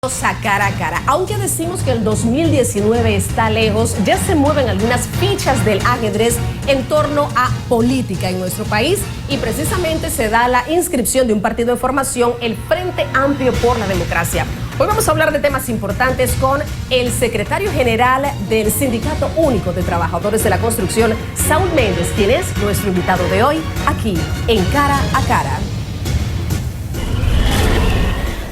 A cara a cara. Aunque decimos que el 2019 está lejos, ya se mueven algunas fichas del ajedrez en torno a política en nuestro país y precisamente se da la inscripción de un partido de formación, el Frente Amplio por la Democracia. Hoy vamos a hablar de temas importantes con el secretario general del Sindicato Único de Trabajadores de la Construcción, Saúl Méndez, quien es nuestro invitado de hoy aquí en Cara a Cara.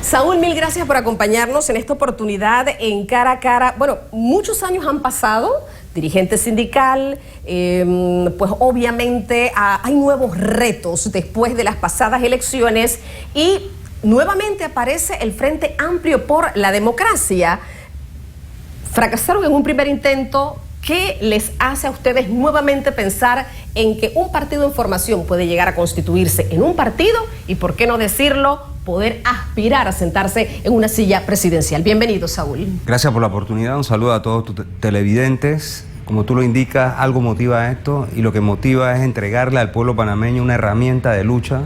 Saúl, mil gracias por acompañarnos en esta oportunidad en Cara a Cara. Bueno, muchos años han pasado, dirigente sindical, pues obviamente hay nuevos retos después de las pasadas elecciones y nuevamente aparece el Frente Amplio por la Democracia. Fracasaron en un primer intento. ¿Qué les hace a ustedes nuevamente pensar en que un partido en formación puede llegar a constituirse en un partido y, por qué no decirlo, poder aspirar a sentarse en una silla presidencial? Bienvenido, Saúl. Gracias por la oportunidad, un saludo a todos tus televidentes. Como tú lo indicas, algo motiva esto y lo que motiva es entregarle al pueblo panameño una herramienta de lucha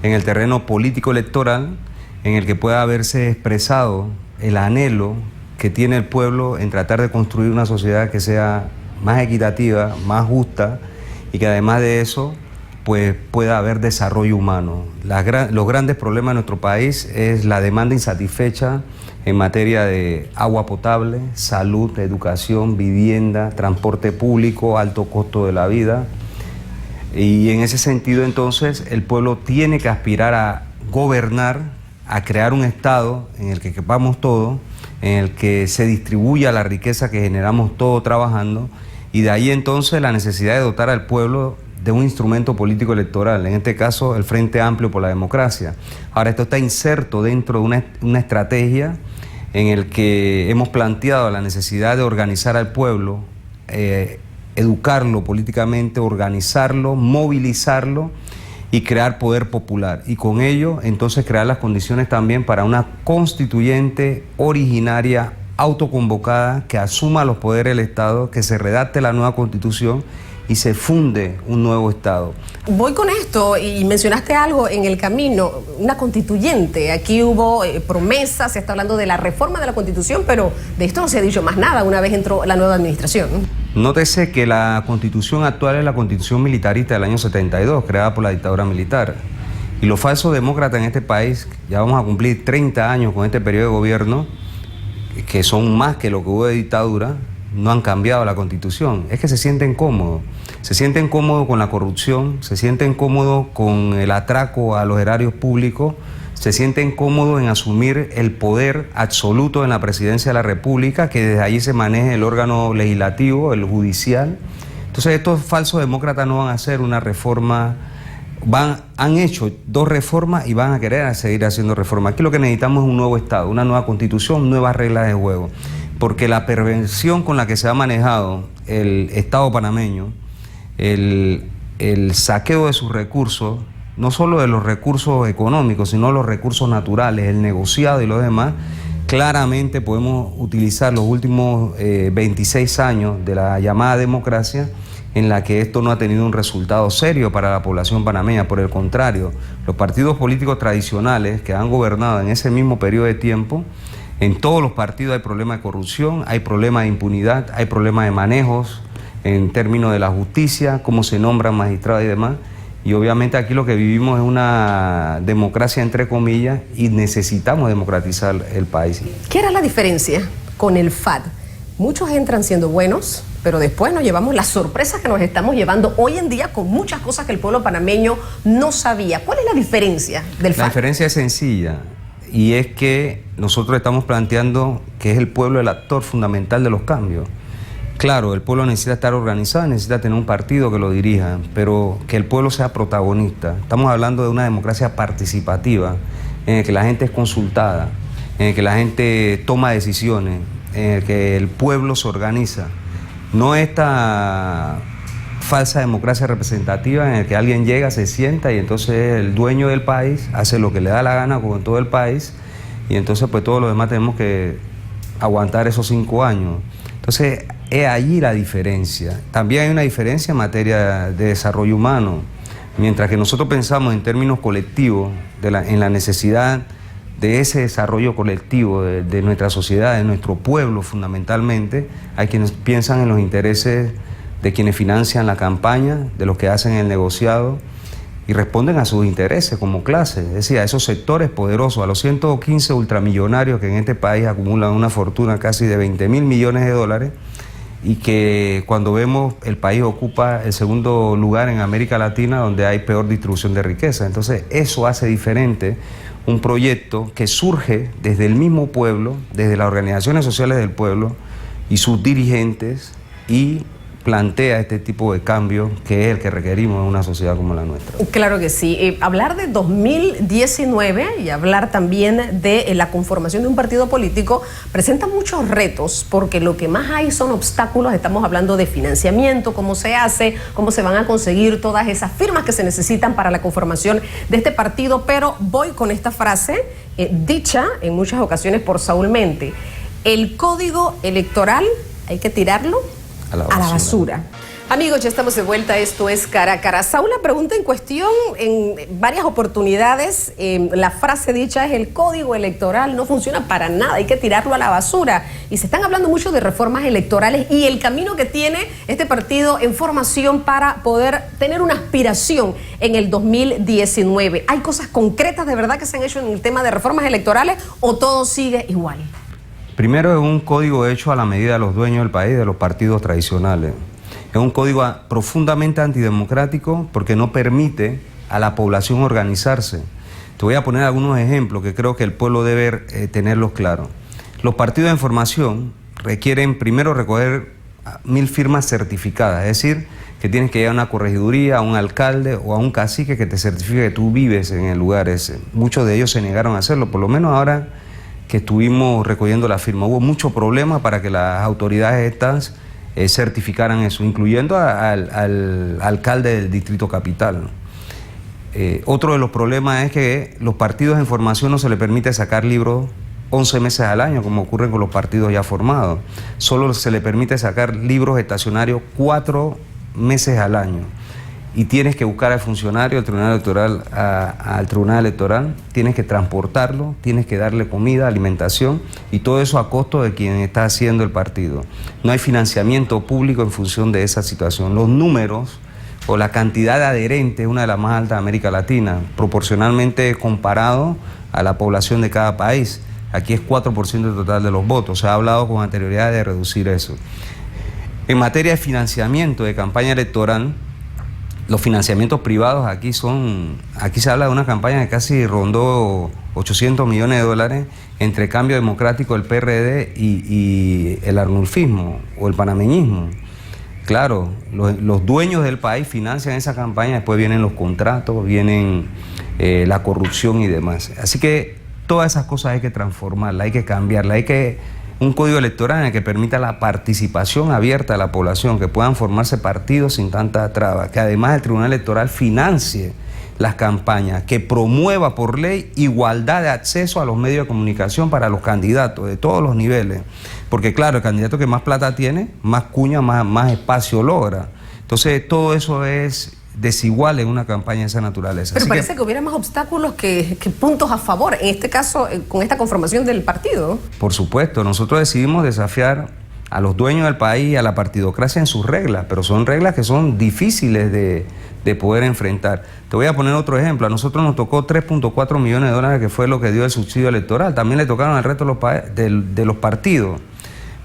en el terreno político electoral en el que pueda haberse expresado el anhelo que tiene el pueblo en tratar de construir una sociedad que sea más equitativa, más justa y que además de eso pues pueda haber desarrollo humano. Los grandes problemas de nuestro país es la demanda insatisfecha en materia de agua potable, salud, educación, vivienda, transporte público, alto costo de la vida. Y en ese sentido entonces el pueblo tiene que aspirar a gobernar, a crear un Estado en el que quepamos todos, en el que se distribuya la riqueza que generamos todos trabajando, y de ahí entonces la necesidad de dotar al pueblo de un instrumento político electoral, en este caso el Frente Amplio por la Democracia. Ahora, esto está inserto dentro de una estrategia en el que hemos planteado la necesidad de organizar al pueblo, educarlo políticamente, organizarlo, movilizarlo y crear poder popular. Y con ello, entonces, crear las condiciones también para una constituyente originaria, autoconvocada, que asuma los poderes del Estado, que se redacte la nueva Constitución y se funde un nuevo Estado. Voy con esto, y mencionaste algo en el camino, una constituyente. Aquí hubo promesas, se está hablando de la reforma de la Constitución, pero de esto no se ha dicho más nada una vez entró la nueva administración. Nótese que la Constitución actual es la Constitución militarista del año 72, creada por la dictadura militar. Y los falsos demócratas en este país, ya vamos a cumplir 30 años con este periodo de gobierno, que son más que lo que hubo de dictadura, no han cambiado la Constitución. Es que se sienten cómodos con la corrupción, se sienten cómodos con el atraco a los erarios públicos, se sienten cómodos en asumir el poder absoluto en la presidencia de la República, que desde allí se maneje el órgano legislativo, el judicial. Entonces estos falsos demócratas no van a hacer una reforma, han hecho 2 reformas y van a querer seguir haciendo reformas. Aquí lo que necesitamos es un nuevo Estado, una nueva Constitución, nuevas reglas de juego, porque la perversión con la que se ha manejado el Estado panameño, el saqueo de sus recursos, no solo de los recursos económicos, sino los recursos naturales, el negociado y los demás, claramente podemos utilizar los últimos 26 años de la llamada democracia, en la que esto no ha tenido un resultado serio para la población panameña. Por el contrario, los partidos políticos tradicionales que han gobernado en ese mismo periodo de tiempo, en todos los partidos hay problemas de corrupción, hay problemas de impunidad, hay problemas de manejos en términos de la justicia, cómo se nombran magistrados y demás. Y obviamente aquí lo que vivimos es una democracia entre comillas y necesitamos democratizar el país. ¿Qué era la diferencia con el FAD? Muchos entran siendo buenos, pero después nos llevamos las sorpresas que nos estamos llevando hoy en día con muchas cosas que el pueblo panameño no sabía. ¿Cuál es la diferencia del FAD? La diferencia es sencilla y es que nosotros estamos planteando que es el pueblo el actor fundamental de los cambios. Claro, el pueblo necesita estar organizado, necesita tener un partido que lo dirija, pero que el pueblo sea protagonista. Estamos hablando de una democracia participativa, en la que la gente es consultada, en la que la gente toma decisiones, en la que el pueblo se organiza. No esta falsa democracia representativa en la que alguien llega, se sienta y entonces el dueño del país hace lo que le da la gana con todo el país y entonces pues todos los demás tenemos que aguantar esos 5 años. Entonces, es allí la diferencia. También hay una diferencia en materia de desarrollo humano. Mientras que nosotros pensamos en términos colectivos, en la necesidad de ese desarrollo colectivo de nuestra sociedad, de nuestro pueblo fundamentalmente. Hay quienes piensan en los intereses de quienes financian la campaña, de los que hacen el negociado y responden a sus intereses como clase, es decir, a esos sectores poderosos, a los 115 ultramillonarios que en este país acumulan una fortuna casi de 20.000 millones de dólares y que cuando vemos el país ocupa el segundo lugar en América Latina donde hay peor distribución de riqueza. Entonces eso hace diferente un proyecto que surge desde el mismo pueblo, desde las organizaciones sociales del pueblo y sus dirigentes, y plantea este tipo de cambio que es el que requerimos en una sociedad como la nuestra. Claro que sí. Hablar de 2019 y hablar también de la conformación de un partido político presenta muchos retos, porque lo que más hay son obstáculos. Estamos hablando de financiamiento, cómo se hace, cómo se van a conseguir todas esas firmas que se necesitan para la conformación de este partido, pero voy con esta frase dicha en muchas ocasiones por Saúl Mente: el código electoral hay que tirarlo a la basura. Amigos, ya estamos de vuelta. Esto es Cara a Cara. Saúl, la pregunta en cuestión, en varias oportunidades, la frase dicha es: el código electoral no funciona para nada, hay que tirarlo a la basura. Y se están hablando mucho de reformas electorales y el camino que tiene este partido en formación para poder tener una aspiración en el 2019. ¿Hay cosas concretas de verdad que se han hecho en el tema de reformas electorales o todo sigue igual? Primero, es un código hecho a la medida de los dueños del país, de los partidos tradicionales. Es un código profundamente antidemocrático porque no permite a la población organizarse. Te voy a poner algunos ejemplos que creo que el pueblo debe tenerlos claros. Los partidos en formación requieren primero recoger 1000 firmas certificadas, es decir, que tienes que ir a una corregiduría, a un alcalde o a un cacique que te certifique que tú vives en el lugar ese. Muchos de ellos se negaron a hacerlo, por lo menos ahora que estuvimos recogiendo la firma. Hubo mucho problema para que las autoridades estas certificaran eso, incluyendo al alcalde del Distrito Capital. Otro de los problemas es que los partidos en formación no se les permite sacar libros 11 meses al año, como ocurre con los partidos ya formados. Solo se le permite sacar libros estacionarios 4 meses al año. Y tienes que buscar al funcionario, al tribunal electoral, tienes que transportarlo, tienes que darle comida, alimentación, y todo eso a costo de quien está haciendo el partido. No hay financiamiento público en función de esa situación. Los números o la cantidad de adherentes es una de las más altas de América Latina, proporcionalmente comparado a la población de cada país. Aquí es 4% del total de los votos. Se ha hablado con anterioridad de reducir eso. En materia de financiamiento de campaña electoral, los financiamientos privados aquí se habla de una campaña que casi rondó 800 millones de dólares entre Cambio Democrático, el PRD y el arnulfismo o el panameñismo. Claro, los dueños del país financian esa campaña, después vienen los contratos, vienen la corrupción y demás. Así que todas esas cosas hay que transformarlas, hay que cambiarlas, un código electoral en el que permita la participación abierta de la población, que puedan formarse partidos sin tanta traba, que además el Tribunal Electoral financie las campañas, que promueva por ley igualdad de acceso a los medios de comunicación para los candidatos de todos los niveles, porque claro, el candidato que más plata tiene, más cuña, más espacio logra. Entonces todo eso es desigual en una campaña de esa naturaleza. Pero parece que hubiera más obstáculos que puntos a favor, en este caso, con esta conformación del partido. Por supuesto, nosotros decidimos desafiar a los dueños del país, a la partidocracia en sus reglas, pero son reglas que son difíciles de poder enfrentar. Te voy a poner otro ejemplo. A nosotros nos tocó 3.4 millones de dólares, que fue lo que dio el subsidio electoral. También le tocaron al resto de los partidos,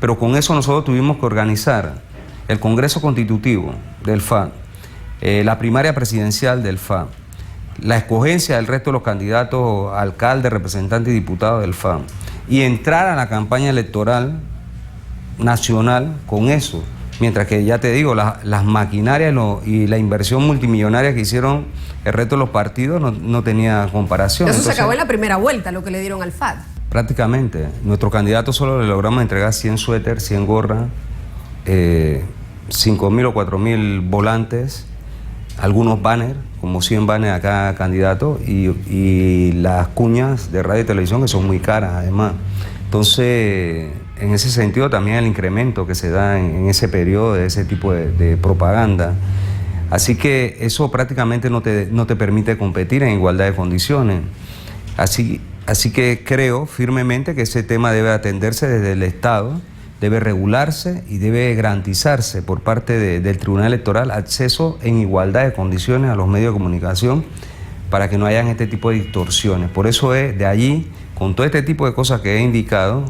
pero con eso nosotros tuvimos que organizar el Congreso Constitutivo del FA, la primaria presidencial del FA, la escogencia del resto de los candidatos, alcaldes, representantes y diputados del FA, y entrar a la campaña electoral nacional con eso, mientras que ya te digo, las maquinarias y la inversión multimillonaria que hicieron el resto de los partidos no tenía comparación. Eso se acabó en la primera vuelta, lo que le dieron al FAD. Prácticamente. Nuestro candidato solo le logramos entregar 100 suéteres, 100 gorras, 5.000 o 4.000 volantes, algunos banners, como 100 banners a cada candidato, y las cuñas de radio y televisión, que son muy caras además. Entonces, en ese sentido también el incremento que se da en ese periodo de ese tipo de propaganda. Así que eso prácticamente no te permite competir en igualdad de condiciones. Así Así que creo firmemente que ese tema debe atenderse desde el Estado, debe regularse y debe garantizarse por parte del Tribunal Electoral acceso en igualdad de condiciones a los medios de comunicación para que no hayan este tipo de distorsiones. Por eso es de allí, con todo este tipo de cosas que he indicado,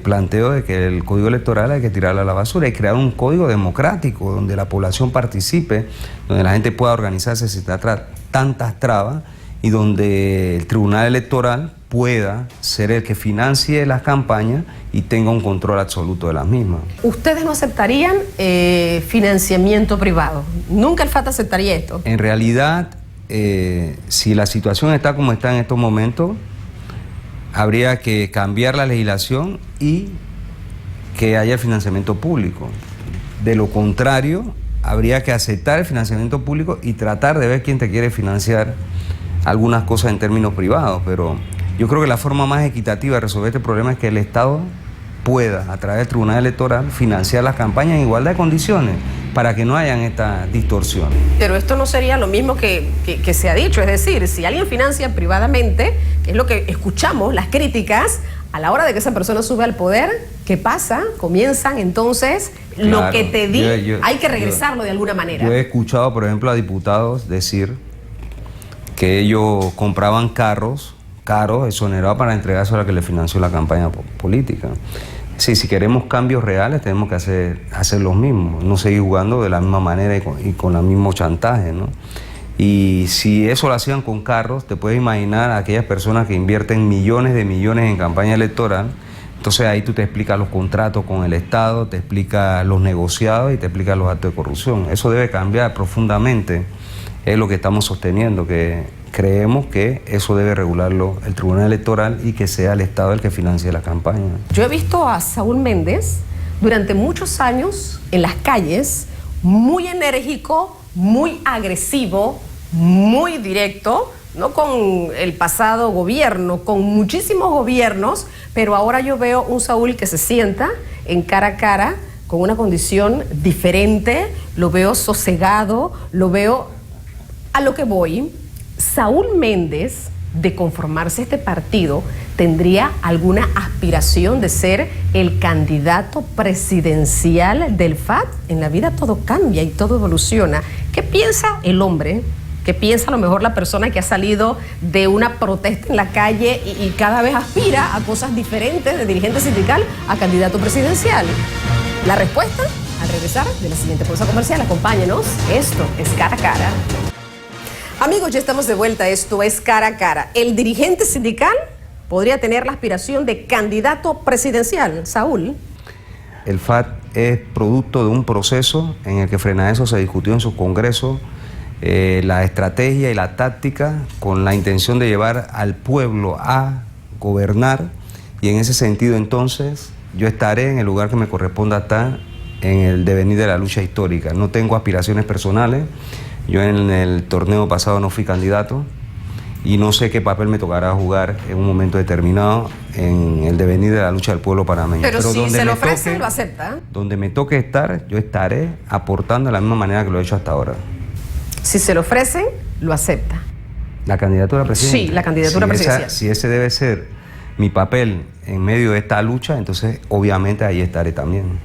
planteo de que el código electoral hay que tirarlo a la basura y crear un código democrático donde la población participe, donde la gente pueda organizarse sin tantas trabas y donde el Tribunal Electoral pueda ser el que financie las campañas y tenga un control absoluto de las mismas. ¿Ustedes no aceptarían financiamiento privado? ¿Nunca el FAT aceptaría esto? En realidad, si la situación está como está en estos momentos, habría que cambiar la legislación y que haya financiamiento público. De lo contrario, habría que aceptar el financiamiento público y tratar de ver quién te quiere financiar algunas cosas en términos privados, pero yo creo que la forma más equitativa de resolver este problema es que el Estado pueda, a través del Tribunal Electoral, financiar las campañas en igualdad de condiciones para que no hayan estas distorsiones. Pero esto no sería lo mismo que se ha dicho, es decir, si alguien financia privadamente, que es lo que escuchamos, las críticas, a la hora de que esa persona sube al poder, ¿qué pasa? Comienzan entonces, claro, lo que te di, hay que regresarlo de alguna manera. Yo he escuchado, por ejemplo, a diputados decir que ellos compraban carros caros, exonerados, para entregarse a la que le financió la campaña política. Sí, si queremos cambios reales tenemos que hacer los mismos, no seguir jugando de la misma manera y con el mismo chantaje, ¿no? Y si eso lo hacían con carros, te puedes imaginar a aquellas personas que invierten millones de millones en campaña electoral. Entonces ahí tú te explicas los contratos con el Estado, te explicas los negociados y te explicas los actos de corrupción. Eso debe cambiar profundamente, es lo que estamos sosteniendo, que creemos que eso debe regularlo el Tribunal Electoral y que sea el Estado el que financie la campaña. Yo he visto a Saúl Méndez durante muchos años en las calles, muy enérgico, muy agresivo, muy directo, no con el pasado gobierno, con muchísimos gobiernos, pero ahora yo veo un Saúl que se sienta en cara a cara con una condición diferente, lo veo sosegado, lo veo a lo que voy. Saúl Méndez, de conformarse este partido, ¿tendría alguna aspiración de ser el candidato presidencial del FAT? En la vida todo cambia y todo evoluciona. ¿Qué piensa el hombre? ¿Qué piensa a lo mejor la persona que ha salido de una protesta en la calle y cada vez aspira a cosas diferentes, de dirigente sindical a candidato presidencial? La respuesta, al regresar de la siguiente pausa comercial. Acompáñenos. Esto es Cara a Cara. Amigos, ya estamos de vuelta. Esto es Cara a Cara. El dirigente sindical podría tener la aspiración de candidato presidencial. Saúl. El FAT es producto de un proceso en el que frente a eso se discutió en su congreso la estrategia y la táctica con la intención de llevar al pueblo a gobernar, y en ese sentido entonces yo estaré en el lugar que me corresponda estar en el devenir de la lucha histórica. No tengo aspiraciones personales. Yo en el torneo pasado no fui candidato y no sé qué papel me tocará jugar en un momento determinado en el devenir de la lucha del pueblo panameño. Pero si se lo ofrecen, lo acepta. Donde me toque estar, yo estaré aportando de la misma manera que lo he hecho hasta ahora. Si se lo ofrecen, lo acepta. ¿La candidatura presidencial? Sí, la candidatura presidencial. Si ese debe ser mi papel en medio de esta lucha, entonces obviamente ahí estaré también.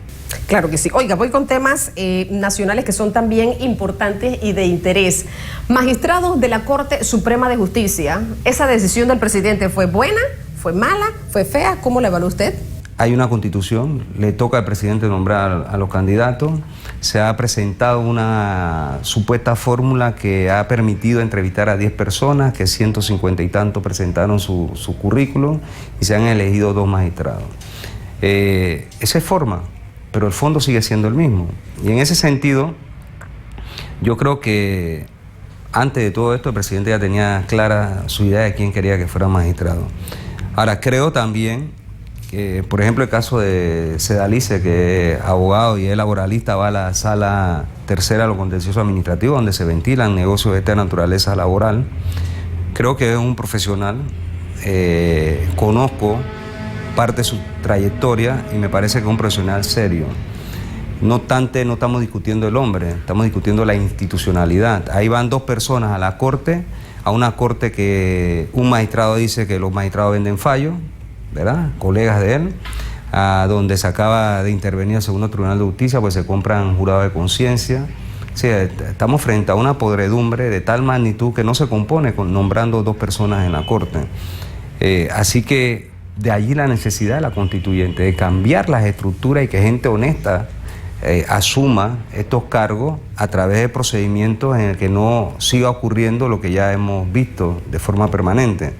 Claro que sí. Oiga, voy con temas nacionales que son también importantes y de interés. Magistrados de la Corte Suprema de Justicia, ¿esa decisión del presidente fue buena, fue mala, fue fea? ¿Cómo la evalúa usted? Hay una constitución, le toca al presidente nombrar a los candidatos. Se ha presentado una supuesta fórmula que ha permitido entrevistar a 10 personas, que 150 y tantos presentaron su currículum y se han elegido 2 magistrados. Esa es forma, pero el fondo sigue siendo el mismo. Y en ese sentido, yo creo que antes de todo esto el presidente ya tenía clara su idea de quién quería que fuera magistrado. Ahora, creo también que, por ejemplo, el caso de Sedalice, que es abogado y es laboralista, va a la sala tercera de lo contencioso administrativo, donde se ventilan negocios de esta naturaleza laboral. Creo que es un profesional, conozco parte de su trayectoria y me parece que es un profesional serio. No obstante, no estamos discutiendo el hombre, estamos discutiendo la institucionalidad. Ahí van 2 personas a la Corte a una corte que un magistrado dice que los magistrados venden fallos, ¿verdad? Colegas de él, a donde se acaba de intervenir el segundo Tribunal de Justicia, pues se compran jurados de conciencia. O sea, estamos frente a una podredumbre de tal magnitud que no se compone con nombrando 2 personas en la corte. Así que de allí la necesidad de la constituyente, de cambiar las estructuras y que gente honesta asuma estos cargos a través de procedimientos en el que no siga ocurriendo lo que ya hemos visto de forma permanente.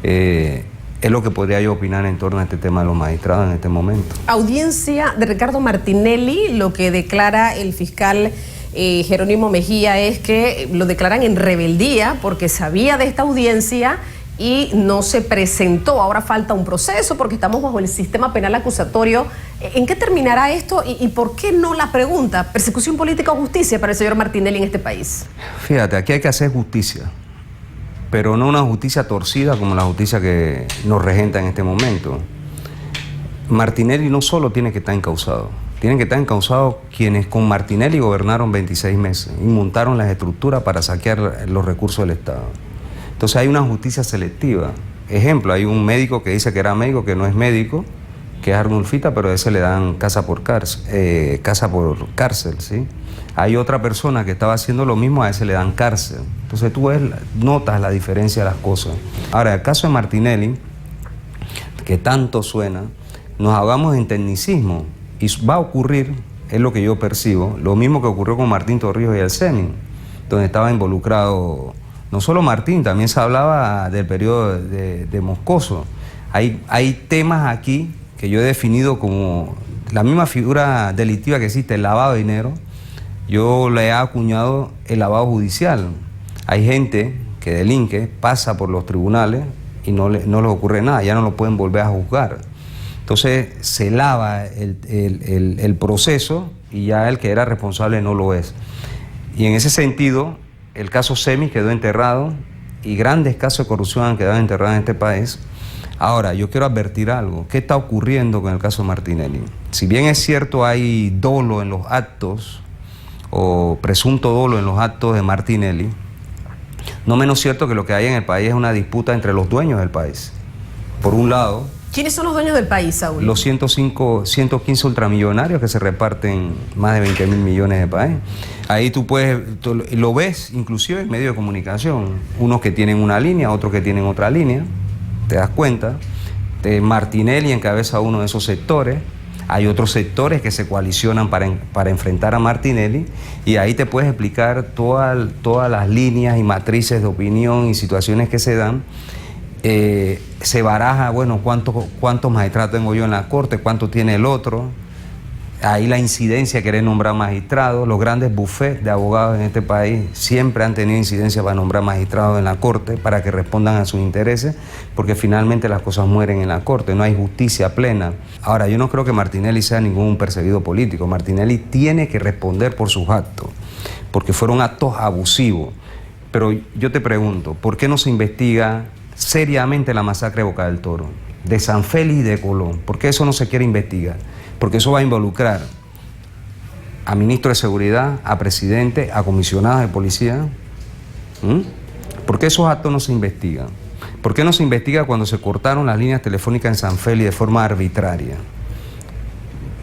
Es lo que podría yo opinar en torno a este tema de los magistrados en este momento. Audiencia de Ricardo Martinelli, lo que declara el fiscal Jerónimo Mejía es que lo declaran en rebeldía porque sabía de esta audiencia y no se presentó. Ahora falta un proceso porque estamos bajo el sistema penal acusatorio. ¿En qué terminará esto y por qué no la pregunta? ¿Persecución política o justicia para el señor Martinelli en este país? Fíjate, aquí hay que hacer justicia, pero no una justicia torcida como la justicia que nos regenta en este momento. Martinelli no solo tiene que estar encausado, tienen que estar encausados quienes con Martinelli gobernaron 26 meses y montaron las estructuras para saquear los recursos del Estado. Entonces hay una justicia selectiva. Ejemplo, hay un médico que dice que era médico, que no es médico, que es Arnulfita, pero a ese le dan casa por cárcel, ¿sí? Hay otra persona que estaba haciendo lo mismo, a ese le dan cárcel. Entonces tú notas la diferencia de las cosas. Ahora, el caso de Martinelli, que tanto suena, nos ahogamos en tecnicismo y va a ocurrir, es lo que yo percibo, lo mismo que ocurrió con Martín Torrijos y el CENIN, donde estaba involucrado no solo Martín, también se hablaba del periodo de Moscoso. Hay temas aquí que yo he definido como la misma figura delictiva que existe, el lavado de dinero. Yo le he acuñado el lavado judicial. Hay gente que delinque, pasa por los tribunales y no les ocurre nada, ya no lo pueden volver a juzgar. Entonces se lava el proceso y ya el que era responsable no lo es. Y en ese sentido, el caso Semi quedó enterrado y grandes casos de corrupción han quedado enterrados en este país. Ahora, yo quiero advertir algo. ¿Qué está ocurriendo con el caso Martinelli? Si bien es cierto hay dolo en los actos, o presunto dolo en los actos de Martinelli, no menos cierto que lo que hay en el país es una disputa entre los dueños del país. Por un lado... ¿Quiénes son los dueños del país, Saúl? Los 115 ultramillonarios que se reparten más de 20.000 millones de país. Ahí tú lo ves inclusive en medios de comunicación. Unos que tienen una línea, otros que tienen otra línea. Te das cuenta. Martinelli encabeza uno de esos sectores. Hay otros sectores que se coalicionan para enfrentar a Martinelli. Y ahí te puedes explicar todas las líneas y matrices de opinión y situaciones que se dan. Se baraja, bueno, cuántos magistrados tengo yo en la corte, cuánto tiene el otro. Ahí la incidencia, querer nombrar magistrados. Los grandes bufetes de abogados en este país siempre han tenido incidencia para nombrar magistrados en la corte, para que respondan a sus intereses, porque finalmente las cosas mueren en la corte, no hay justicia plena. Ahora, yo no creo que Martinelli sea ningún perseguido político. Martinelli tiene que responder por sus actos, porque fueron actos abusivos. Pero yo te pregunto, ¿por qué no se investiga seriamente la masacre de Boca del Toro, de San Félix y de Colón? ¿Por qué eso no se quiere investigar? Porque eso va a involucrar a ministro de Seguridad, a presidente, a comisionados de policía. ¿Por qué esos actos no se investigan? ¿Por qué no se investiga cuando se cortaron las líneas telefónicas en San Félix de forma arbitraria?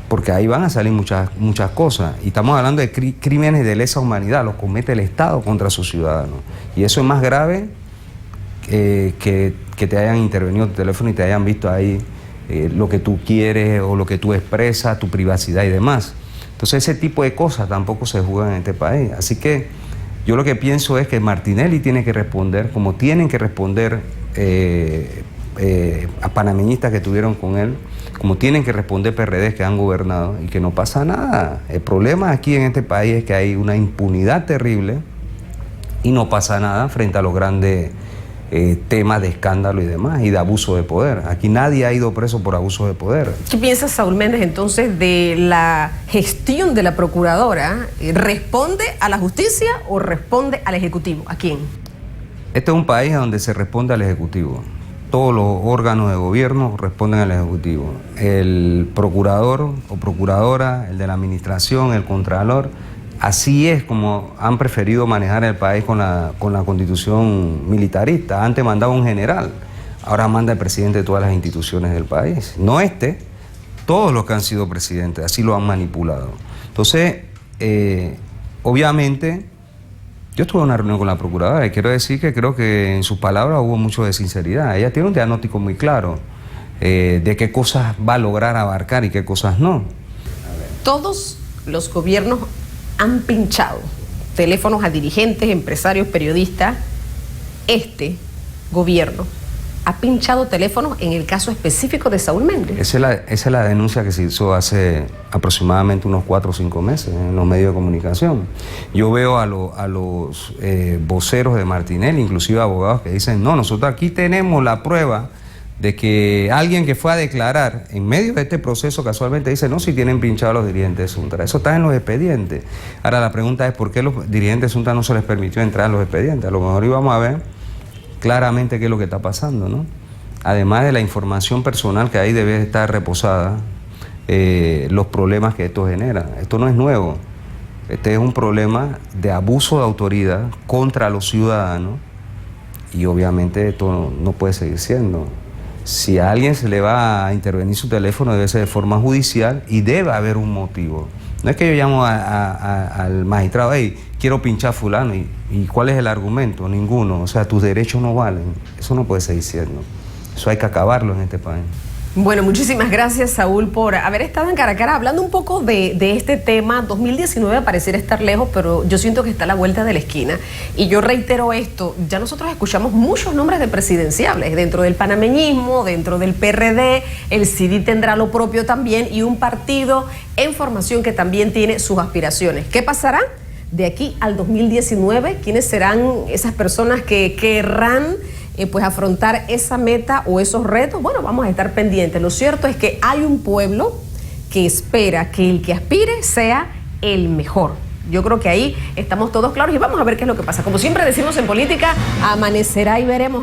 Porque ahí van a salir muchas cosas. Y estamos hablando de crímenes de lesa humanidad, los comete el Estado contra sus ciudadanos. Y eso es más grave que te hayan intervenido tu teléfono y te hayan visto ahí lo que tú quieres o lo que tú expresas, tu privacidad y demás. Entonces ese tipo de cosas tampoco se juegan en este país. Así que yo lo que pienso es que Martinelli tiene que responder, como tienen que responder a panameñistas que estuvieron con él, como tienen que responder PRDs que han gobernado y que no pasa nada. El problema aquí en este país es que hay una impunidad terrible y no pasa nada frente a los grandes temas de escándalo y demás, y de abuso de poder. Aquí nadie ha ido preso por abuso de poder. ¿Qué piensa Saúl Méndez entonces de la gestión de la procuradora? ¿Responde a la justicia o responde al Ejecutivo? ¿A quién? Este es un país donde se responde al Ejecutivo. Todos los órganos de gobierno responden al Ejecutivo. El procurador o procuradora, el de la administración, el contralor, Así es como han preferido manejar el país con la constitución militarista. Antes mandaba un general, ahora manda el presidente de todas las instituciones del país. No todos los que han sido presidentes, así lo han manipulado. Entonces, obviamente, yo estuve en una reunión con la procuradora y quiero decir que creo que en sus palabras hubo mucho de sinceridad. Ella tiene un diagnóstico muy claro de qué cosas va a lograr abarcar y qué cosas no. Todos los gobiernos han pinchado teléfonos a dirigentes, empresarios, periodistas. Este gobierno ha pinchado teléfonos en el caso específico de Saúl Méndez. Esa es la denuncia que se hizo hace aproximadamente unos 4 o 5 meses en los medios de comunicación. Yo veo a los voceros de Martinelli, inclusive abogados, que dicen, no, nosotros aquí tenemos la prueba de que alguien que fue a declarar en medio de este proceso casualmente dice, no, si tienen pinchado a los dirigentes de Suntra. Eso está en los expedientes. Ahora la pregunta es, ¿por qué los dirigentes de Suntra no se les permitió entrar en los expedientes? A lo mejor íbamos a ver claramente qué es lo que está pasando, ¿no? Además de la información personal que ahí debe estar reposada, los problemas que esto genera. Esto no es nuevo. Este es un problema de abuso de autoridad contra los ciudadanos y obviamente esto no puede seguir siendo. Si a alguien se le va a intervenir su teléfono, debe ser de forma judicial y debe haber un motivo. No es que yo llamo al magistrado, hey, quiero pinchar a fulano, ¿y cuál es el argumento? Ninguno. O sea, tus derechos no valen. Eso no puede seguir siendo. Eso hay que acabarlo en este país. Bueno, muchísimas gracias, Saúl, por haber estado en Cara a Cara hablando un poco de este tema. 2019 pareciera estar lejos, pero yo siento que está a la vuelta de la esquina. Y yo reitero esto, ya nosotros escuchamos muchos nombres de presidenciables dentro del panameñismo, dentro del PRD, el CD tendrá lo propio también y un partido en formación que también tiene sus aspiraciones. ¿Qué pasará de aquí al 2019? ¿Quiénes serán esas personas que querrán pues afrontar esa meta o esos retos? Bueno, vamos a estar pendientes. Lo cierto es que hay un pueblo que espera que el que aspire sea el mejor. Yo creo que ahí estamos todos claros y vamos a ver qué es lo que pasa. Como siempre decimos en política, amanecerá y veremos.